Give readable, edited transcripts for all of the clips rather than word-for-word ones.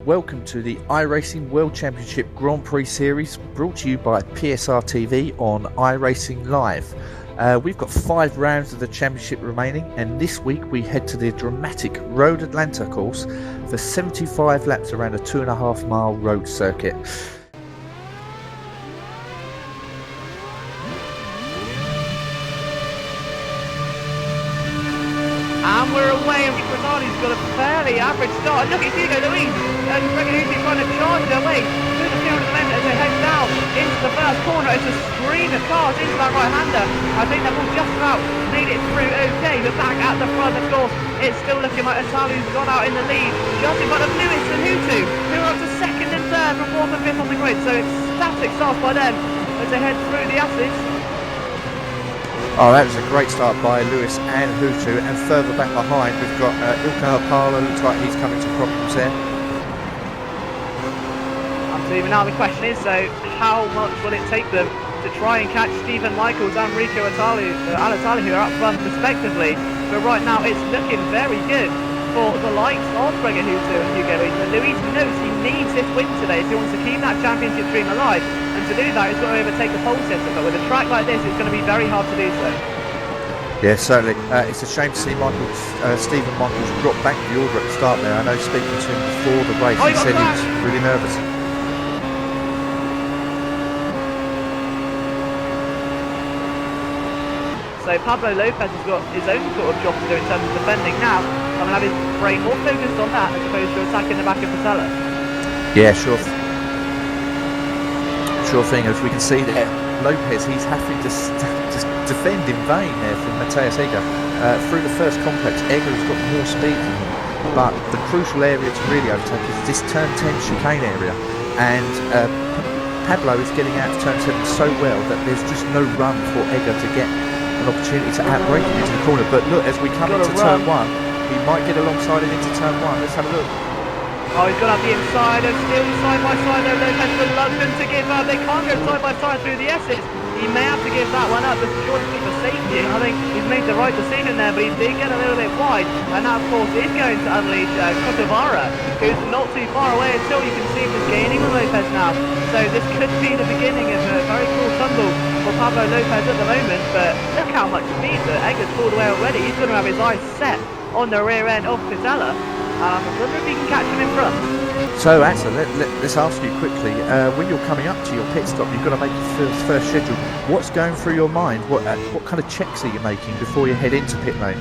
welcome to the iRacing World Championship Grand Prix Series, brought to you by PSRTV on iRacing Live. We've got 5 rounds of the championship remaining, and this week we head to the dramatic Road Atlanta course for 75 laps around a 2.5 mile road circuit. And we're away, and Riku Alatalo's got a fairly average start. Look at Hugo Luis and Greger Huttu trying to charge their way through the field at the moment as they head down into the first corner. It's a stream of cars into that right-hander. I think they've all just about made it through okay, but back at the front, of course, it's still looking like Alatalo's gone out in the lead, just in front of Lewis and Huttu, who are up to 2nd and 3rd from 4th and 5th on the grid. So ecstatic starts by them as they head through the Asses. Oh, that was a great start by Lewis and Huttu, and further back behind we've got Pablo. Looks like he's coming to problems there. Absolutely. Now the question is, so how much will it take them to try and catch Stephen Michaels and Riku Alatalo, who are up front respectively? But right now it's looking very good for the likes of Greger Huttu and Hugo Luis. But Luis knows he needs this win today if he wants to keep that championship dream alive. And to do that, he's got to overtake the pole sitter. But with a track like this, it's going to be very hard to do so. Yeah, certainly. It's a shame to see Stephen Michaels drop back the order at the start there. I know speaking to him before the race, he said he was really nervous. So Pablo Lopez has got his own sort of job to do in terms of defending now. I'm going to have his brain more focused on that as opposed to attacking the back of Patella. Yeah, sure thing. As we can see there, Lopez, he's having to defend in vain there from Matthias Egger. Through the first complex, Egger has got more speed than him, but the crucial area to really overtake is this turn 10 chicane area, and Pablo is getting out of turn 7 so well that there's just no run for Egger to get an opportunity to outbrake him into the corner. But look, as we come into turn 1, he might get alongside him into turn 1. Let's have a look. Oh, he's got up the inside and still side by side though. Lopez reluctant to give up. They can't go side by side through the S's. He may have to give that one up just purely for safety. I think he's made the right decision there, but he did get a little bit wide. And that, of course, is going to unleash Cotavara, who's not too far away until you can see him just gaining on Lopez now. So this could be the beginning of a very cool tumble for Pablo Lopez at the moment. But look how much speed that Egger's pulled away already. He's going to have his eyes set on the rear end of Patella. I wonder if he can catch him in front. So, Axel, let's ask you quickly, when you're coming up to your pit stop, you've got to make your first schedule. What's going through your mind? What kind of checks are you making before you head into pit lane?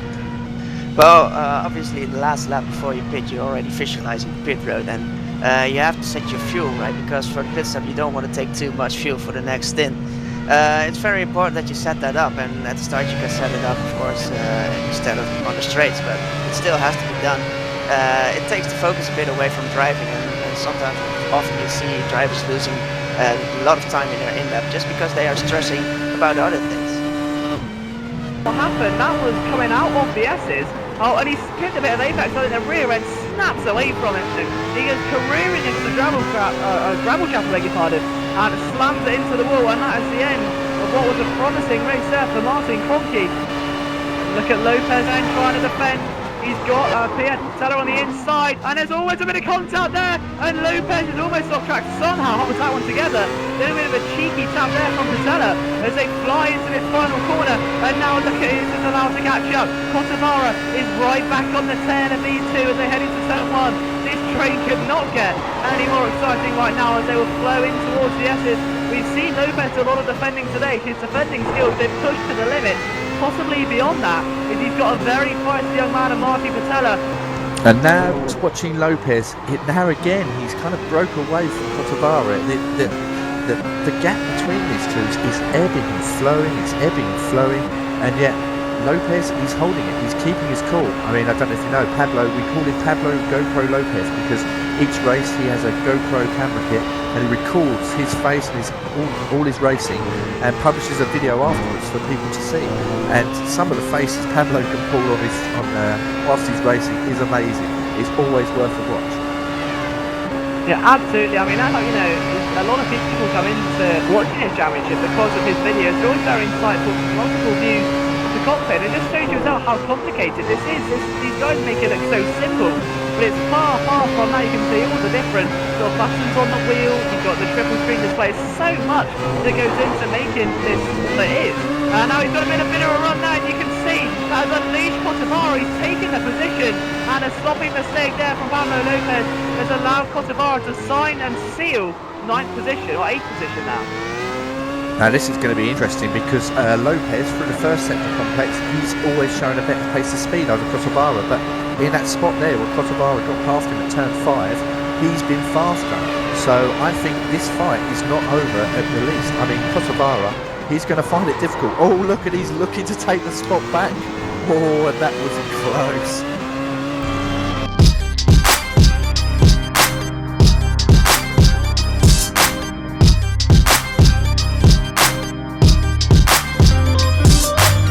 Well, obviously the last lap before you pit, you're already visualizing the pit road, and you have to set your fuel, right? Because for the pit stop, you don't want to take too much fuel for the next stint. It's very important that you set that up, and at the start you can set it up, of course, instead of on the straights, but it still has to be done. It takes the focus a bit away from driving, and sometimes often you see drivers losing a lot of time in their in-lap just because they are stressing about other things. What happened? That was coming out of the S's. Oh, and he's picked a bit of apex on the rear end, snaps away from it. He goes careering into the gravel trap, I beg your pardon, and slams it into the wall, and that is the end of what was a promising race there for Martin Kroenke. Look at Lopez then trying to defend. He's got Patella on the inside, and there's always a bit of contact there, and Lopez is almost off track. Somehow holds that one together. A little bit of a cheeky tap there from Patella as they fly into this final corner, and now look at it, is allowed to catch up. Cotavara is right back on the tail of these two as they head into turn 1. This train could not get any more exciting right now as they will flow in towards the S's. We've seen Lopez do a lot of defending today. His defending skills been pushed to the limit. Possibly beyond that, is he's got a very feisty young man of Marty Patella. And now watching Lopez, now again he's kind of broke away from Cotavara. The gap between these two is ebbing and flowing, and yet Lopez, he's holding it, he's keeping his cool. I mean, I don't know if you know, Pablo, we call him Pablo GoPro Lopez because each race he has a GoPro camera kit and he records his face and all his racing and publishes a video afterwards for people to see. And some of the faces Pablo can pull whilst he's racing is amazing. It's always worth a watch. Yeah, absolutely. I mean, that's how, you know, a lot of people come into watching his championship because of his videos. They're always very insightful, multiple views of the cockpit. It just shows you how complicated this is. These guys make it look so simple. but it's far from that. You can see all the different sort of buttons on the wheel. You've got the triple screen display. So much that goes into making this what it is. Now he's got a bit of a run now, and you can see that has unleashed Cotavara. He's taken the position, and a sloppy mistake there from Pablo Lopez has allowed Cotavara to sign and seal 9th position, or 8th position now. Now this is going to be interesting because Lopez, through the first sector complex, he's always shown a better pace of speed over Cotavara, but in that spot there where Cotavara got past him at turn 5, he's been faster. So I think this fight is not over at the least. I mean, Cotavara, he's going to find it difficult. Oh, look, and he's looking to take the spot back. Oh, and that was close.